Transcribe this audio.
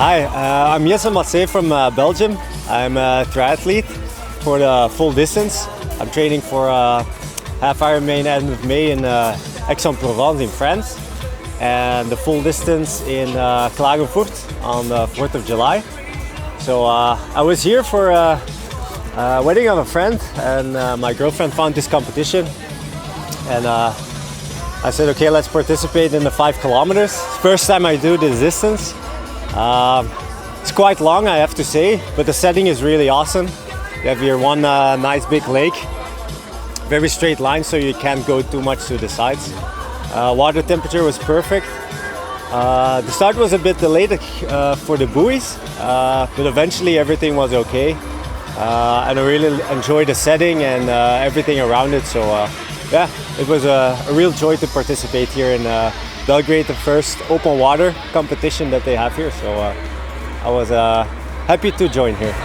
Hi, I'm Jesse Massé from Belgium. I'm a triathlete for the full distance. I'm training for half Ironman end of May in Aix-en-Provence in France, and the full distance in Klagenfurt on the 4th of July. So I was here for a wedding of a friend, and my girlfriend found this competition, and I said, okay, let's participate in the 5 kilometers. First time I do this distance. It's quite long, I have to say, but the setting is really awesome. You have here one nice big lake, very straight line, so you can't go too much to the sides. Water temperature was perfect. The start was a bit delayed for the buoys, but eventually everything was okay. And I really enjoyed the setting and everything around it. So yeah, it was a real joy to participate here in Belgrade, the first open water competition that they have here. So I was happy to join here.